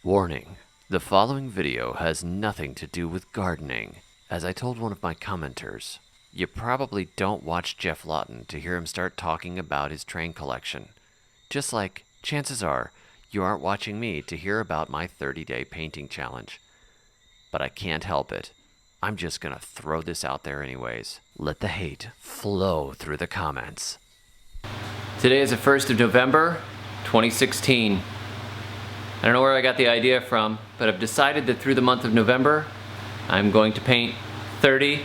Warning, the following video has nothing to do with gardening. As I told one of my commenters, you probably don't watch Jeff Lawton to hear him start talking about his train collection. Just like, chances are, you aren't watching me to hear about my 30-day painting challenge. But I can't help it. I'm just gonna throw this out there anyways. Let the hate flow through the comments. Today is the 1st of November, 2016. I don't know where I got the idea from, but I've decided that through the month of November, I'm going to paint 30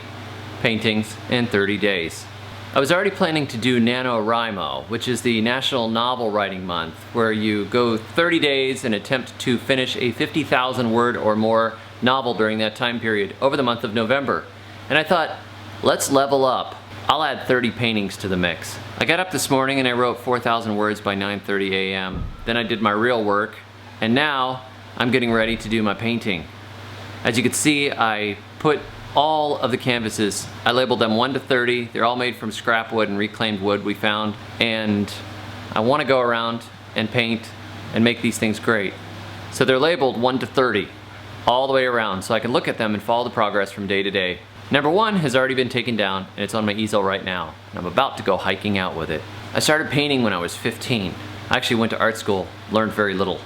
paintings in 30 days. I was already planning to do NaNoWriMo, which is the National Novel Writing Month, where you go 30 days and attempt to finish a 50,000 word or more novel during that time period over the month of November. And I thought, let's level up. I'll add 30 paintings to the mix. I got up this morning and I wrote 4,000 words by 9:30 a.m. Then I did my real work. And now I'm getting ready to do my painting. As you can see, I put all of the canvases, I labeled them 1 to 30. They're all made from scrap wood and reclaimed wood we found. And I want to go around and paint and make these things great. So they're labeled 1 to 30 all the way around so I can look at them and follow the progress from day to day. Number 1 has already been taken down and it's on my easel right now. And I'm about to go hiking out with it. I started painting when I was 15. I actually went to art school, learned very little.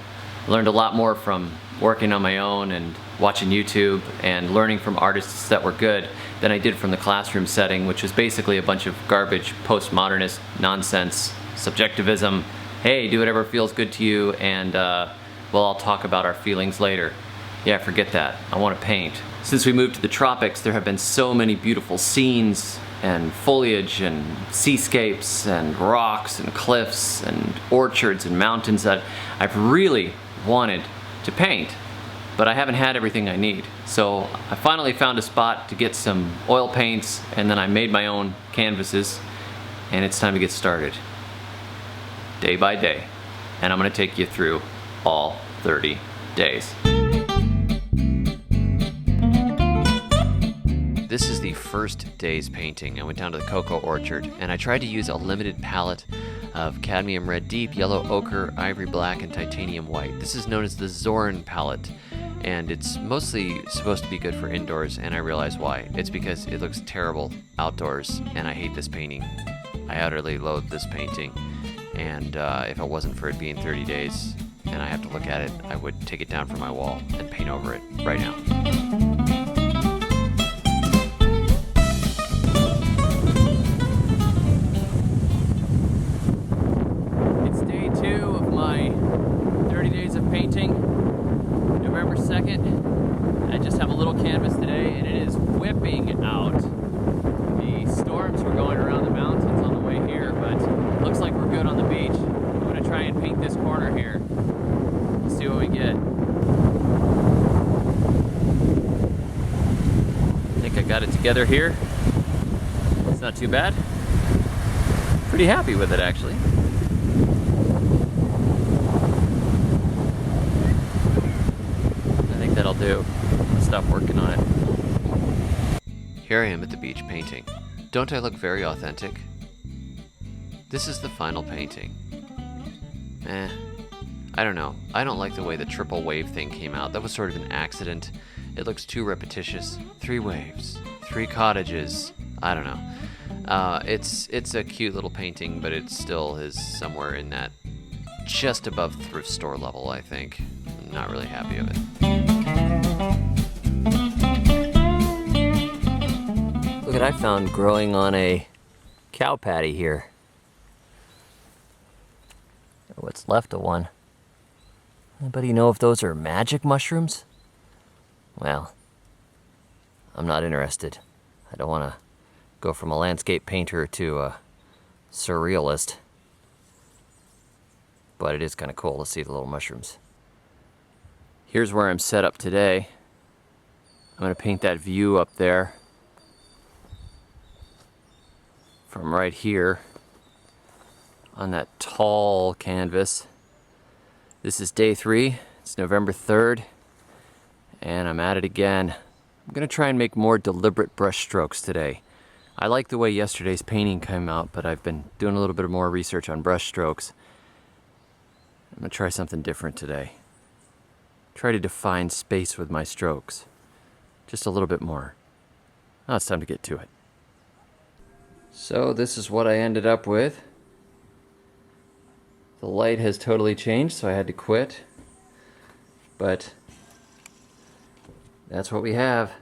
Learned a lot more from working on my own and watching YouTube and learning from artists that were good than I did from the classroom setting, which was basically a bunch of garbage, postmodernist nonsense, subjectivism. Hey, do whatever feels good to you and well, I'll talk about our feelings later. Yeah, forget that. I want to paint. Since we moved to the tropics, there have been so many beautiful scenes and foliage and seascapes and rocks and cliffs and orchards and mountains that I've really wanted to paint, but I haven't had everything I need. So I finally found a spot to get some oil paints, and then I made my own canvases, and it's time to get started. Day by day. And I'm gonna take you through all 30 days. This is the first day's painting. I went down to the cocoa orchard, and I tried to use a limited palette of cadmium red deep, yellow ochre, ivory black, and titanium white. This is known as the Zorn palette, and it's mostly supposed to be good for indoors, and I realize why. It's because it looks terrible outdoors, and I hate this painting. I utterly loathe this painting, and if it wasn't for it being 30 days, and I have to look at it, I would take it down from my wall and paint over it right now. November 2nd. I just have a little canvas today and it is whipping out. The storms were going around the mountains on the way here, but it looks like we're good on the beach. I'm going to try and paint this corner here. Let's see what we get. I think I got it together here. It's not too bad. Pretty happy with it actually. That'll do. I'll stop working on it. Here I am at the beach painting. Don't I look very authentic? This is the final painting. I don't know. I don't like the way the triple wave thing came out. That was sort of an accident. It looks too repetitious. 3 waves, 3 cottages. I don't know. It's a cute little painting, but it still is somewhere in that just above thrift store level, I think. I'm not really happy of it. Look what I found growing on a cow patty here. What's left of one. Anybody know if those are magic mushrooms? Well, I'm not interested. I don't want to go from a landscape painter to a surrealist. But it is kind of cool to see the little mushrooms. Here's where I'm set up today. I'm going to paint that view up there from right here on that tall canvas. This is day 3. It's November 3rd, and I'm at it again. I'm going to try and make more deliberate brush strokes today. I like the way yesterday's painting came out, but I've been doing a little bit more research on brush strokes. I'm going to try something different today. try to define space with my strokes. Just a little bit more. Now it's time to get to it. So this is what I ended up with. The light has totally changed, so I had to quit. But that's what we have.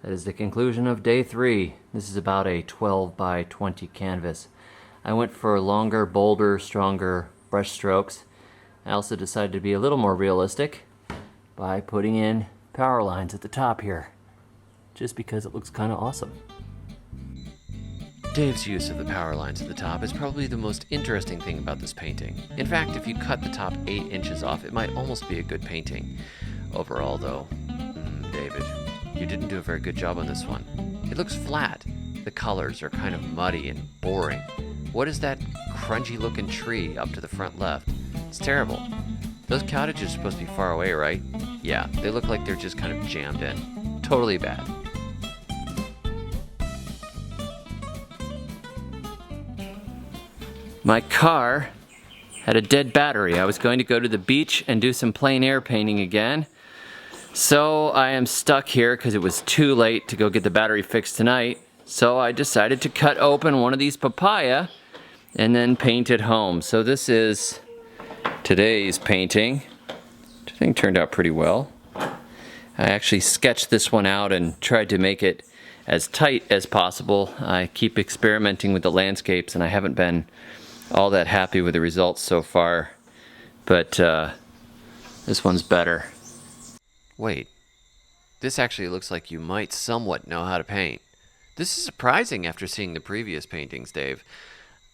That is the conclusion of day 3. This is about a 12 by 20 canvas. I went for longer, bolder, stronger brush strokes. I also decided to be a little more realistic by putting in power lines at the top here, just because it looks kind of awesome. Dave's use of the power lines at the top is probably the most interesting thing about this painting. In fact, if you cut the top 8 inches off, it might almost be a good painting. Overall though, David, you didn't do a very good job on this one. It looks flat. The colors are kind of muddy and boring. What is that crunchy looking tree up to the front left? It's terrible. Those cottages are supposed to be far away, right? Yeah, they look like they're just kind of jammed in. Totally bad. My car had a dead battery. I was going to go to the beach and do some plein air painting again. So I am stuck here because it was too late to go get the battery fixed tonight. So I decided to cut open one of these papaya and then paint it home. So this is today's painting, which I think turned out pretty well. I actually sketched this one out and tried to make it as tight as possible. I keep experimenting with the landscapes and I haven't been all that happy with the results so far, but this one's better. Wait, this actually looks like you might somewhat know how to paint. This is surprising after seeing the previous paintings, Dave.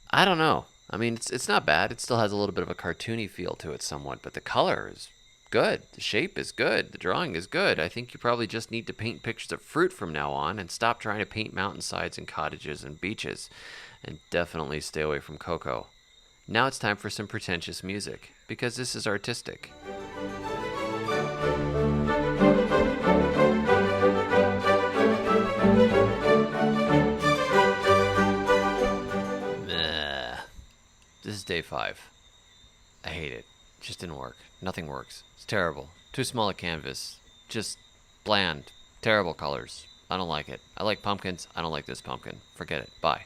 I don't know. I mean, it's not bad. It still has a little bit of a cartoony feel to it somewhat, but the color is good. The shape is good. The drawing is good. I think you probably just need to paint pictures of fruit from now on and stop trying to paint mountainsides and cottages and beaches. And definitely stay away from cocoa. Now it's time for some pretentious music, because this is artistic. This is day 5. I hate it. It just didn't work. Nothing works. It's terrible. Too small a canvas. Just bland. Terrible colors. I don't like it. I like pumpkins. I don't like this pumpkin. Forget it. Bye.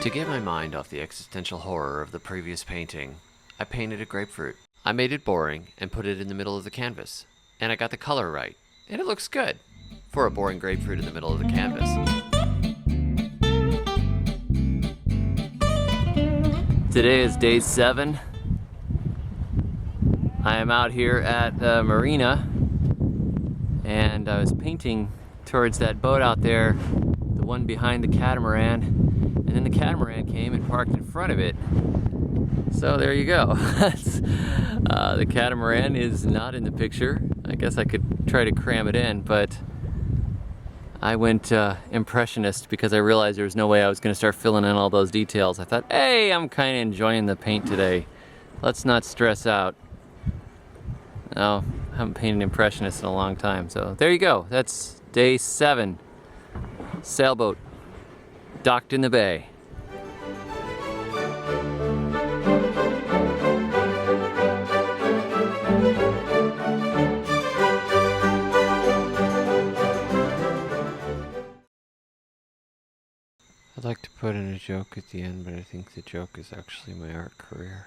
To get my mind off the existential horror of the previous painting, I painted a grapefruit. I made it boring and put it in the middle of the canvas. And I got the color right. And it looks good for a boring grapefruit in the middle of the canvas. Today is day 7. I am out here at the marina and I was painting towards that boat out there, the one behind the catamaran, and then the catamaran came and parked in front of it. So there you go. The catamaran is not in the picture. I guess I could try to cram it in, but I went Impressionist because I realized there was no way I was going to start filling in all those details. I thought, hey, I'm kind of enjoying the paint today. Let's not stress out. No, I haven't painted Impressionist in a long time. So there you go. That's day 7. Sailboat docked in the bay. I'd like to put in a joke at the end, but I think the joke is actually my art career.